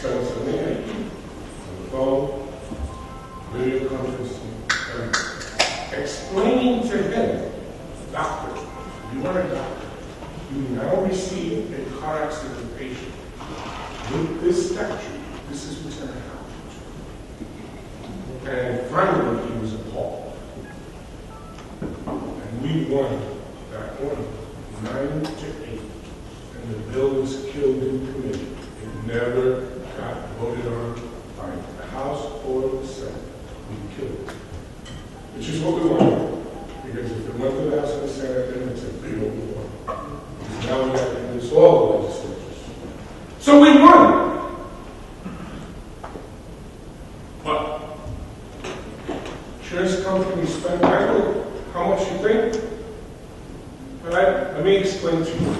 spent so many nights on the phone, video conferencing, explaining to him, doctor, you are a doctor. You now receive a car accident patient. With this statute, this is what's going to happen. And finally, he was appalled. And we won that one, 9-8. And the bill was killed in committee. It never got voted on by the House or the Senate. We killed it. Which is what we wanted. Because if it went to the House and the Senate, then it's a big old war. Because now we have to do this all the legislatures. So we won. But insurance companies spend, I don't know how much you think, but let me explain to you.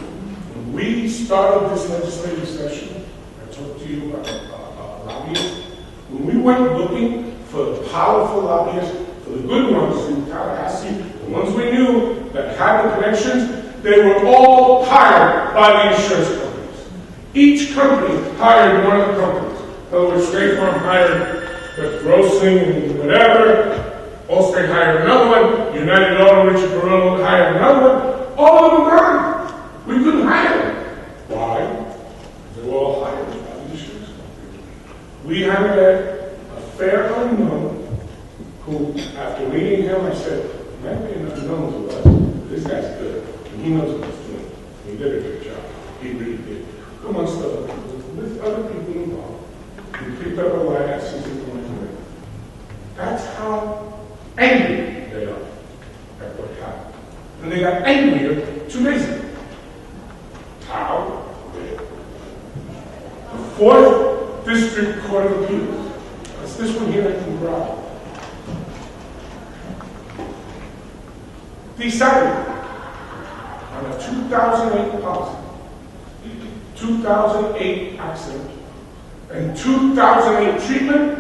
When we started this legislative session, I talked to you about lobbyists. When we went looking for the powerful lobbyists, for the good ones in Tallahassee, the ones we knew that had the connections, they were all hired by the insurance companies. Each company hired one of the companies. In other words, State Farm hired the Grossing and whatever. Allstate hired another one. United Auto, Richard Barone hired another one. All of them gone. We couldn't hire them. Why? They were all hired by the insurance company. We had a fair unknown who, after meeting him, I said, might be an unknown to us. This guy's good. And he knows what he's doing. He did a good job. He really did. Amongst other people, with other people involved, we picked up a line at Susan Clinton. That's how angry they are at what happened. And they got angrier 2 days ago. How? The 4th District Court of Appeals. That's this one here in Broward. Decided on a 2008 policy, 2008 accident, and 2008 treatment,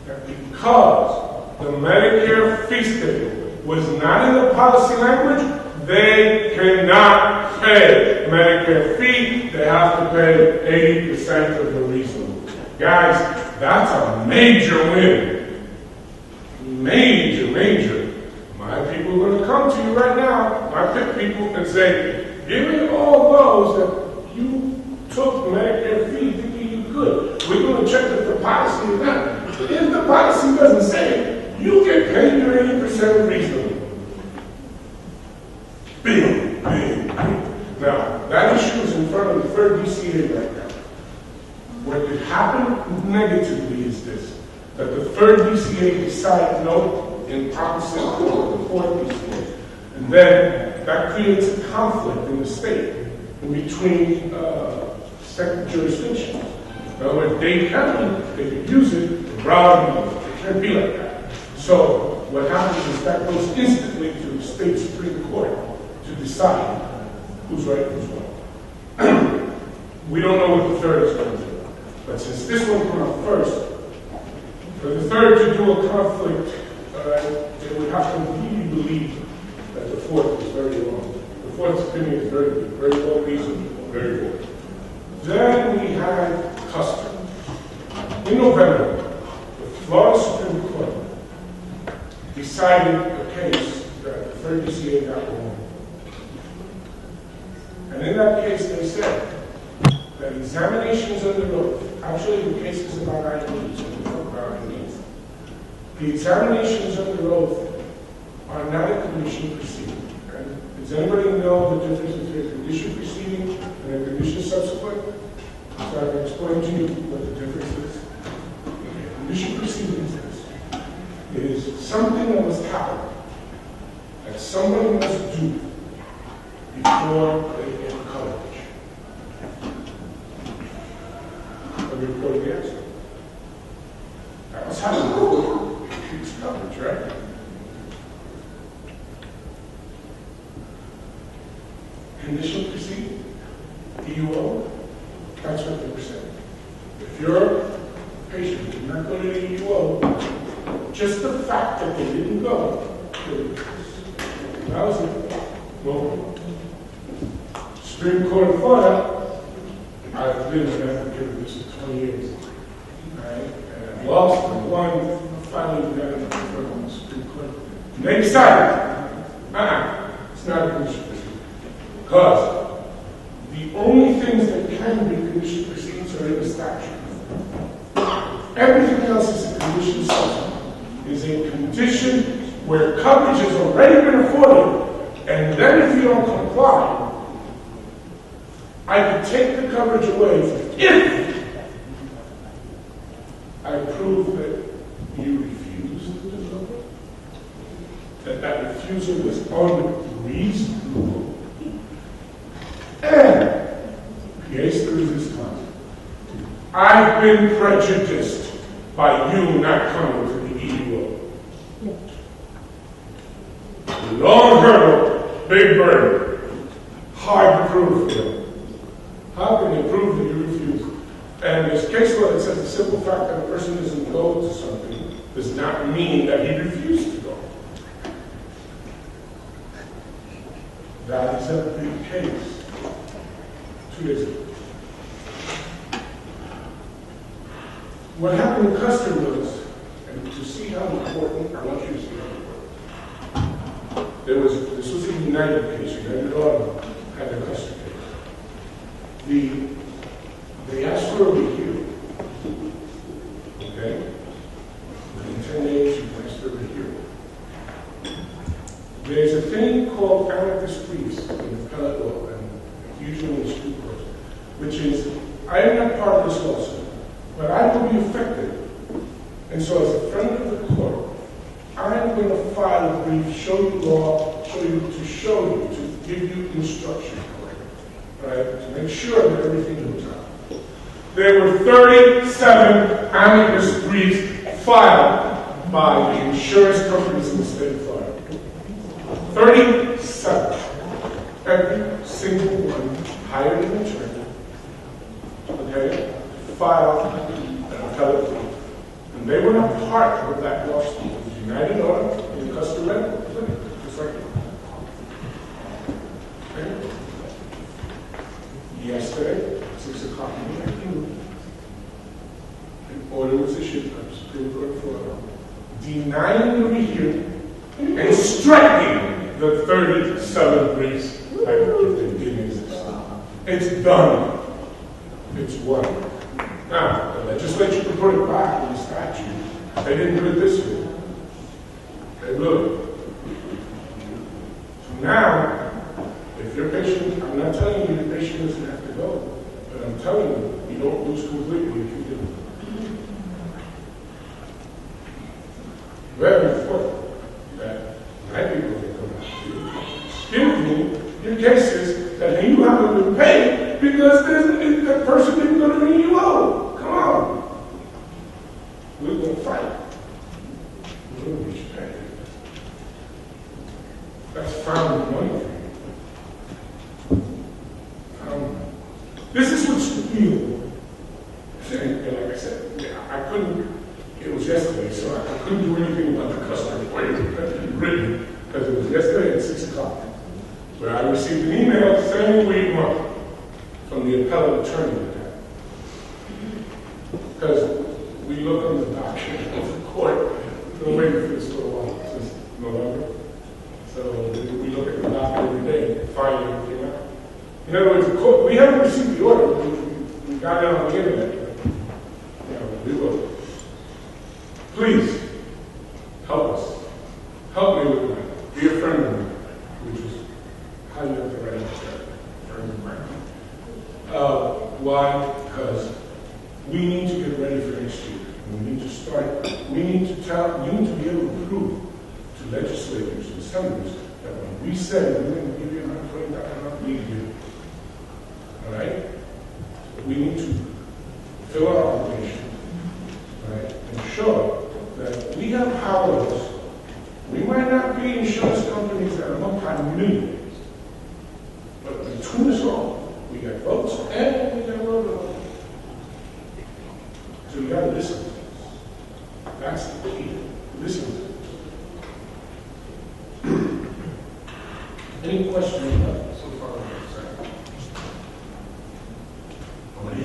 that because the Medicare fee schedule was not in the policy language, they cannot pay Medicare fee. They have to pay 80% of the reasonable. Guys, that's a major win. Major, major. My people are going to come to you right now, my PIP people, and say, give me all those that you took Medicare fee thinking you could. We're going to check if the policy is not. If the policy doesn't say it, you get paid your 80% reasonable. Big, big, big. Now, that issue is in front of the 3rd DCA right now. What could happen negatively is this, that the 3rd DCA decided no in opposite of the 4th DCA. And then that creates a conflict in the state in between jurisdictions. In other words, Dade County, they could use it, Broward, it can't be like that. So what happens is that goes instantly to the state Supreme Court to decide who's right and who's wrong. We don't know what the 3rd is going to do. But since this one came out first, for the 3rd to do a conflict, they would have to really believe that the 4th is very wrong. The 4th's opinion is very good, very well reasoned, very good. Then we had custom. In November, the Florida Supreme Court decided a case that the 3rd DCA got wrong. And in that case, they said that examinations under oath, actually the case is about IDs, and we talk about IDs. The examinations under oath are not a condition proceeding. And does anybody know the difference between a condition proceeding and a condition subsequent? So I can explain to you what the difference is. A condition proceeding is this. It is something that must happen, that somebody must do before they get coverage. A report of the accident. That must happen. It's coverage, right? Condition proceeding, EUO, that's what they were saying. If you're a patient and not going to the EUO, just the fact that they didn't go, that was it. Well, Supreme Court of Florida I've been an advocate of this for 20 years. Right? And I lost and won. Finally, we got it from the Supreme Court. And they decided, it's not a condition proceeding. Because the only things that can be condition proceedings are in the statute. Everything else is a condition subject, is a condition where coverage has already been afforded, and then if you don't comply, I could take the coverage away if I prove that you refused to do it, that refusal was unreasonable, and case the resistance. I've been prejudiced by you not coming to the EUO. Long hurdle, big burden, hard to prove for them. How can they prove that you refuse? And there's case law that says the simple fact that a person doesn't go to something does not mean that he refused to go. That is a big case. 2 days ago. What happened in Custer was, and to see how important, I want you to see how important. This was a United case. United Auto had a Custer case. They asked for a review. Okay? In 10 days, you asked for a review. There's a thing called amicus briefs in appellate law, and usually in street courts, which is, I am not part of this lawsuit, but I will be affected. And so as a friend of the court, I'm going to file a brief, show you law, to give you instruction, right? To make sure that everything goes out. There were 37 amicus briefs filed by the insurance companies in the state of Florida. 37. Every single one hired an attorney, okay, filed an appellate brief. And they were not part of that lawsuit. It was United Auto and Custer Medical Clinic, just like it. Okay? Yesterday, 6 o'clock in the afternoon, an order was issued by the Supreme Court of Florida denying the rehearing and striking the 37 briefs that didn't exist. It's done. It's won. Now, the legislature can put it back in the statute. They didn't do it this way. They will. So now, if you're patient, I'm not telling you your patient doesn't have to go, but I'm telling you, you don't lose completely if you do. Very important that my people can come out to you. Give me your cases that you haven't been paid because that person didn't go to the EUO. Come on. We're going to fight. We're going to get you paid. That's found money for you. This is what's real. And like I said, I couldn't, it was yesterday, so I couldn't do anything about the customer written because it was yesterday at 6 o'clock, where I received an email saying we won from the appellate attorney with that. Because we look on the document of the court, we've been waiting for this for a while, since November. So we look at the document every day and finally it came out. In other words, the court, we haven't received the order, we got it on the internet. We will. Please, help us. Help me with mine. Be a friend of mine, which is how you have to write a friend of mine. Why? Because we need to get ready for next year. We need to start, we need to be able to prove to legislators and senators that when we say we're going to give you $120,000, we do. All right? We need to fill our obligation, right, and show that we have powers. We might not be insurance companies that are multi-millionaires, but between us all, we got votes and we got vote. So we got to listen to us. That's the key. Listen to us. Any questions about so far? I'm going to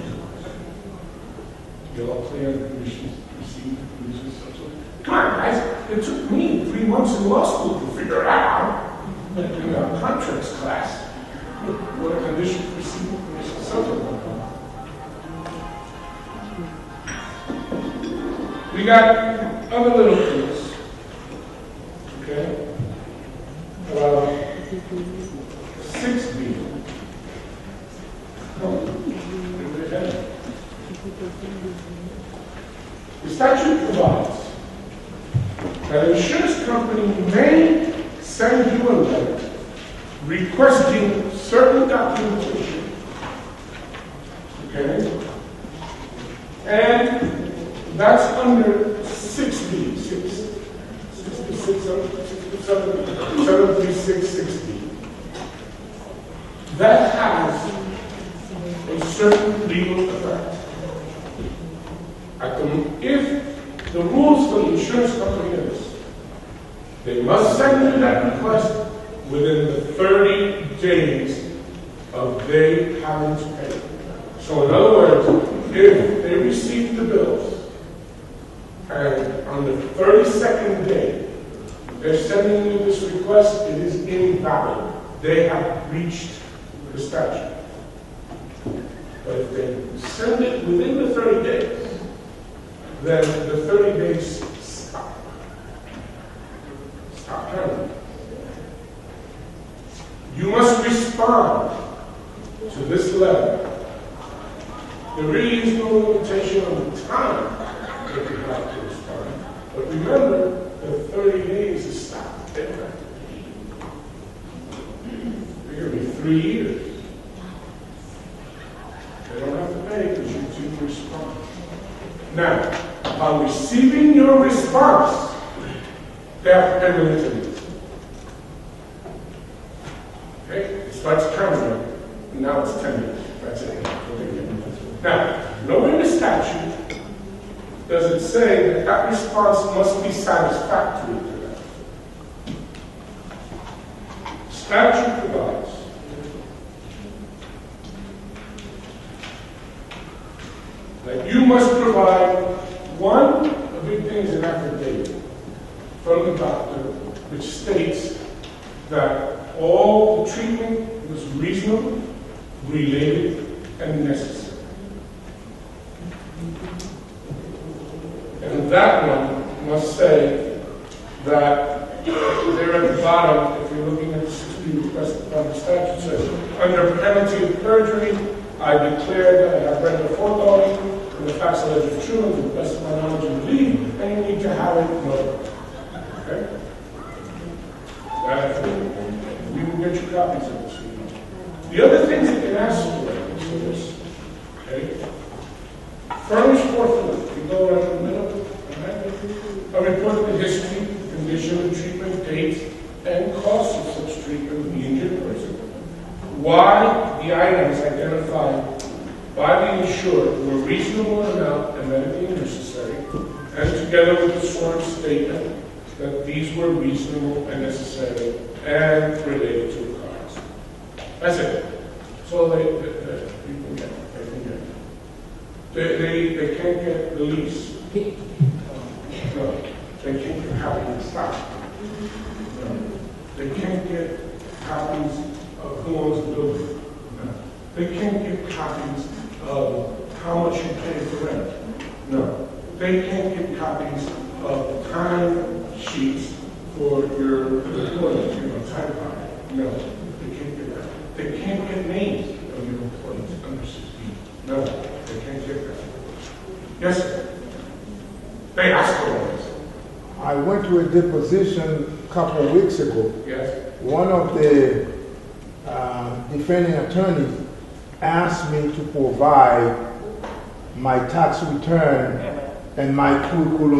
You all clear on the conditions received, the conditions subsequent? Come on, guys. It took me 3 months in law school to figure it out in a contracts class what a condition received, conditions subsequent. We got other little things. Okay? 6B. The statute provides that an insurance company may send you a letter requesting certain documentation. Okay? And that's under 6B, 73660. That has a certain legal effect. If the rules for the insurance company is, they must send you that request within the 30 days of they having to pay. So in other words, if they receive the bills, and on the 32nd day, they're sending you this request, it is invalid. They have breached the statute. But if they send it within the 30 days, then the 30 days stop. Stop counting. You must respond to this letter. There really is no limitation on the time that you have to respond. But remember, the 30 days is stopped. They're going to be 3 years. They don't have to pay because you didn't respond. Now, upon receiving your response, they have to pay within 10 days. Okay? It starts counting, and now it's 10 days. That's it. Now, nowhere in the statute does it say that that response must be satisfactory to them. Statute provides that you must provide one, the big thing is an affidavit from the doctor which states that all the treatment was reasonable, related, and necessary. And that one must say that there at the bottom, if you're looking at the 60 request from the statute, says, under penalty of perjury, I declare that I have read the foregoing, and the facts alleged are true, and to the best of my knowledge and belief, and you need to have it noted. Okay? We will get you copies of this. The other things that can ask for is this. Okay? Furnish forthwith. You go right in the middle. A report of the history, condition of treatment, date, and cost of such treatment of the injured person. Why the items identified by the insured were reasonable in amount and medically necessary, and together with the sworn statement that these were reasonable and necessary and related to the cause. That's it. So they can get. They can't get the lease. No, they can't get copies of stock. No, they can't get copies of who owns the building. No, they can't get copies of how much you pay for rent. No, they can't get copies of time sheets for your employees, time card. No, they can't get that. They can't get names of your employees under 6B. No, they can't get that. Yes, sir. They asked for it. I went to a deposition a couple of weeks ago. Yes. One of the defending attorneys asked me to provide my tax return and my curriculum